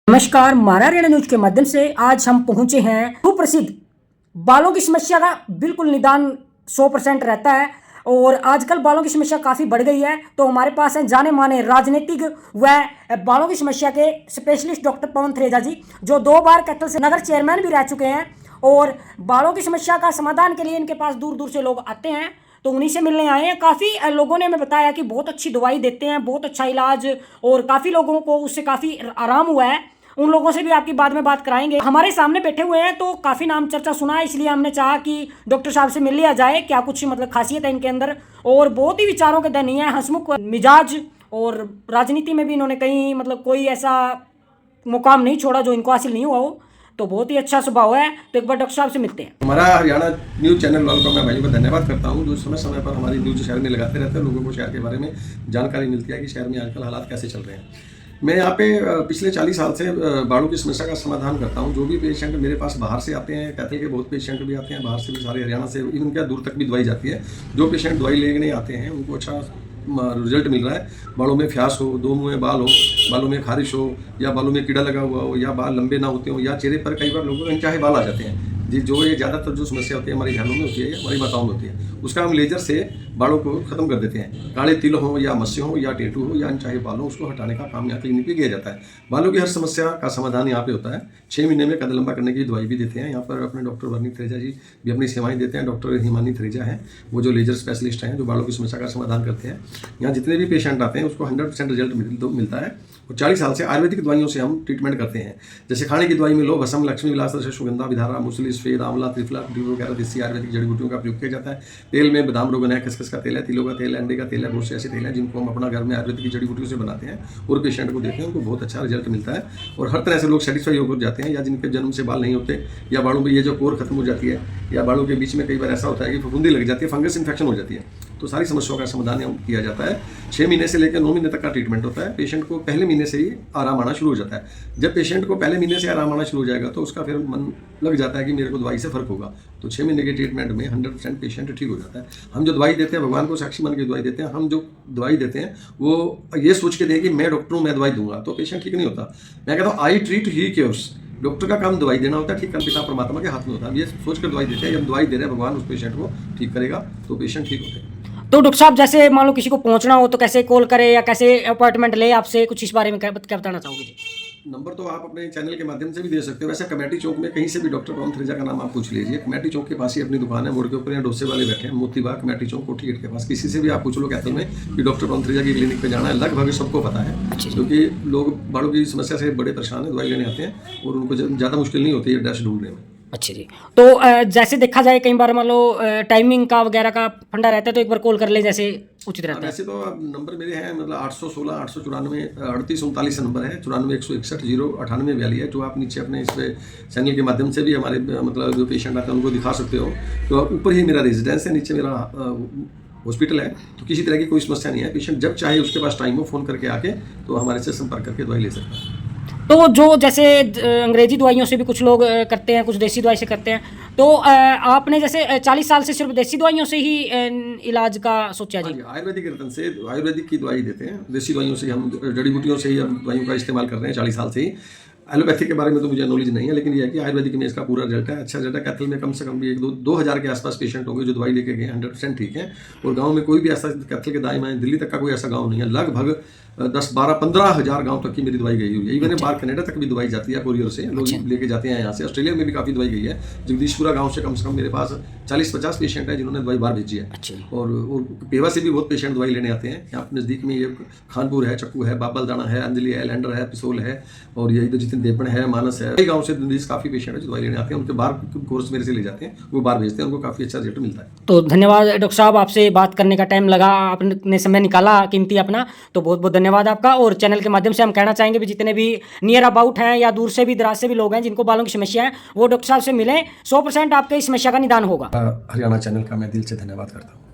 नमस्कार, मारा हरियाणा न्यूज के माध्यम से आज हम पहुंचे हैं सुप्रसिद्ध बालों की समस्या का बिल्कुल निदान 100% रहता है। और आजकल बालों की समस्या काफ़ी बढ़ गई है, तो हमारे पास हैं जाने माने राजनीतिक व बालों की समस्या के स्पेशलिस्ट डॉक्टर पवन थरेजा जी, जो 2 बार कैथल से नगर चेयरमैन भी रह चुके हैं। और बालों की समस्या का समाधान के लिए इनके पास दूर दूर से लोग आते हैं, तो उन्हीं से मिलने आए हैं। काफ़ी लोगों ने हमें बताया कि बहुत अच्छी दवाई देते हैं, बहुत अच्छा इलाज, और काफ़ी लोगों को उससे काफ़ी आराम हुआ है। उन लोगों से भी आपकी बाद में बात कराएंगे। हमारे सामने बैठे हुए हैं, तो काफ़ी नाम चर्चा सुना है, इसलिए हमने चाहा कि डॉक्टर साहब से मिल लिया जाए। क्या कुछ मतलब खासियत है इनके अंदर, और बहुत ही विचारों के धनी है, हंसमुख मिजाज, और राजनीति में भी इन्होंने कहीं मतलब कोई ऐसा मुकाम नहीं छोड़ा जो इनको हासिल नहीं हुआ हो। तो बहुत ही अच्छा स्वभाव है। तो एक बार डॉक्टर साहब से मिलते हैं। हमारा हरियाणा न्यूज़ चैनल वालों का मैं भाइयों का धन्यवाद करता हूं, जो समय समय पर हमारी न्यूज़ शहर में लगाते रहते हैं, लोगों को शहर के बारे में जानकारी मिलती है कि शहर में आजकल हालात कैसे चल रहे हैं। मैं यहाँ पे पिछले 40 साल से बालों की समस्या का समाधान करता हूँ। जो भी पेशेंट मेरे पास बाहर से आते हैं, कैथल के बहुत पेशेंट भी आते हैं, बाहर से भी, सारे हरियाणा से, इवन क्या दूर तक भी दवाई जाती है। जो पेशेंट दवाई लेने आते हैं उनको अच्छा रिजल्ट मिल रहा है। बालों में फ्यास हो, दो मुँह में बाल हो, बालों में खारिश हो, या बालों में कीड़ा लगा हुआ हो, या बाल लंबे ना होते हो, या चेहरे पर कई बार लोगों को अनचाहे बाल आ जाते हैं। जी, जो ये ज़्यादातर जो समस्या होती है हमारी बहनों में होती है, हमारी माताओं में होती है, उसका हम लेजर से बालों को ख़त्म कर देते हैं। काले तिल हो, या मस्से हो, या टेटू हो, या अनचाहे बाल हो, उसको हटाने का काम यहाँ क्लिनिक पे किया जाता है। बालों की हर समस्या का समाधान यहाँ पे होता है। 6 महीने में कद लंबा करने की दवाई भी देते हैं। यहाँ पर अपने डॉक्टर वर्नी थरेजा जी भी अपनी सेवाएं देते हैं। डॉक्टर हिमानी थरेजा हैं, वो जो लेजर स्पेशलिस्ट हैं, जो बालों की समस्या का समाधान करते हैं। यहाँ जितने भी पेशेंट आते हैं उसको 100% रिजल्ट मिलता है। और 40 साल से आयुर्वेदिक दवाइयों से हम ट्रीटमेंट करते हैं। जैसे खाने की दवाई में लो, भस्म, लक्ष्मी विलास, सुगंधा, विधारा, मुसली, सफेद, आंवला, त्रिफला वगैरह देसी आयुर्वेदिक जड़ी बूटियों का प्रयोग किया जाता है। तेल में बादाम रोगन है, खसखस का तेल है, तिलों का तेल है, अंडे का तेल है, बहुत से ऐसे तेल हैं जिनको हम अपना घर में आयुर्वेदिक जड़ी बूटियों से बनाते हैं और पेशेंट को देते हैं। उनको बहुत अच्छा रिजल्ट मिलता है और हर तरह से लोग सेटिस्फाई होकर जाते हैं। या जिनके जन्म से बाल नहीं होते, या बालों में ये जो कोर खत्म हो जाती है, या बालों के बीच में कई बार ऐसा होता है कि फफूंदी लग जाती है, फंगस इन्फेक्शन हो जाती है, तो सारी समस्याओं का समाधान किया जाता है। 6 महीने से लेकर 9 महीने तक का ट्रीटमेंट होता है। पेशेंट को पहले महीने से ही आराम आना शुरू हो जाता है। जब पेशेंट को पहले महीने से आराम आना शुरू हो जाएगा तो उसका फिर मन लग जाता है कि मेरे को दवाई से फर्क होगा। तो 6 महीने के ट्रीटमेंट में 100% पेशेंट ठीक हो जाता है। हम जो दवाई देते हैं, भगवान को साक्षी मान के दवाई देते हैं। हम जो दवाई देते हैं वो ये सोच के दें कि मैं डॉक्टर हूँ, मैं दवाई दूंगा, तो पेशेंट ठीक नहीं होता। मैं कहता हूँ I treat he cures. Doctor का काम दवाई देना होता है, ठीक कर पिता परमात्मा के हाथ में होता है। हम ये सोच कर दवाई देते हैं, जब दवाई दे रहे हैं भगवान उस पेशेंट को ठीक करेगा, तो पेशेंट ठीक होते हैं। तो डॉक्टर साहब, जैसे मान लो किसी को पहुंचना हो तो कैसे कॉल करे या कैसे अपॉइंटमेंट ले आपसे, कुछ इस बारे में क्या बताना चाहोगे जी? नंबर तो आप अपने चैनल के माध्यम से भी दे सकते हो। वैसे कमेटी चौक में कहीं से भी डॉक्टर पवन थरेजा का नाम आप पूछ लीजिए। कमेटी चौक के पास ही अपनी दुकान है, मोड़ के ऊपर, या डोसे वाले बैठे हैं, मोती बाग कमेटी चौक कोठी गेट के पास। किसी से भी आप पूछ लो कैथल में कि डॉक्टर पवन थरेजा की क्लिनिक पे जाना है, लगभग सबको पता है, क्योंकि लोग बालों की समस्या से बड़े परेशान है, दवाई लेने आते हैं और उनको ज़्यादा मुश्किल नहीं होती है एड्रेस ढूंढने में। अच्छा जी। तो जैसे देखा जाए कई बार मान लो टाइमिंग का वगैरह का फंडा रहता है, तो एक बार कॉल कर ले जैसे उचित रहता है। वैसे तो नंबर मेरे हैं, मतलब 816 894 3839 नंबर है, 94 161 098 42 है, जो आप नीचे अपने इस पे चैनल के माध्यम से भी हमारे मतलब जो पेशेंट आते हैं उनको दिखा सकते हो। तो ऊपर ही मेरा रेजिडेंस है, नीचे मेरा हॉस्पिटल है, तो किसी तरह की कोई समस्या नहीं है। पेशेंट जब चाहे उसके पास टाइम हो, फ़ोन करके आके तो हमारे से संपर्क करके दवाई ले सकता है। तो जो जैसे अंग्रेजी दवाइयों से भी कुछ लोग करते हैं, कुछ देसी दवाई से करते हैं, तो आपने जैसे 40 साल से सिर्फ देसी दवाइयों से ही इलाज का सोचा जी? आयुर्वेदिक रतन से आयुर्वेदिक की दवाई देते हैं। देसी दवाइयों से हम, जड़ी बूटियों से ही हम दवाइयों का इस्तेमाल कर रहे हैं 40 साल से ही। एलोपैथी के बारे में तो मुझे नॉलेज नहीं है, लेकिन यह है कि आयुर्वेदिक में इसका पूरा रिजल्ट है, अच्छा रिजल्ट है। कैथल में कम से कम भी 2 हज़ार के आसपास पेशेंट होंगे जो दवाई लेके गए, 100% ठीक है। और गांव में कोई भी ऐसा, कैथल के दाएं बाएं दिल्ली तक का कोई ऐसा गांव नहीं है, लगभग 10 12 15 हज़ार गाँव तक की मेरी दवाई गई हुई है। इवन बाहर कनाडा तक भी दवाई जाती है, कोरियर से लोग लेके जाते हैं यहाँ से। ऑस्ट्रेलिया में भी काफ़ी दवाई गई है। जगदीशपुरा गाँव से कम मेरे पास 40-50 पेशेंट है जिन्होंने दवाई बाहर भेजी है। और पेवा से भी बहुत पेशेंट दवाई लेने आते हैं। यहाँ नज़दीक में ये खानपुर है, चक्कू है, बाबल दाना है, अंजलि है, लैंडर है, पिसोल है, और ये इधर जितने देवपन है, मानस है, कई गाँव से काफ़ी पेशेंट है जो दवाई लेने आते हैं। उनके बाहर कोर्स मेरे से ले जाते हैं, वो बाहर भेजते हैं, उनको काफ़ी अच्छा रिजल्ट मिलता है। तो धन्यवाद डॉक्टर साहब, आपसे बात करने का टाइम लगा, आपने समय निकाला कीमती अपना, तो बहुत बहुत धन्यवाद आपका। और चैनल के माध्यम से हम कहना चाहेंगे भी जितने भी नियर अबाउट हैं या दूर से भी, दराज से भी लोग हैं जिनको बालों की समस्या है, वो डॉक्टर साहब से मिलें, 100% आपके इस समस्या का निदान होगा। हरियाणा चैनल का मैं दिल से धन्यवाद करता हूँ।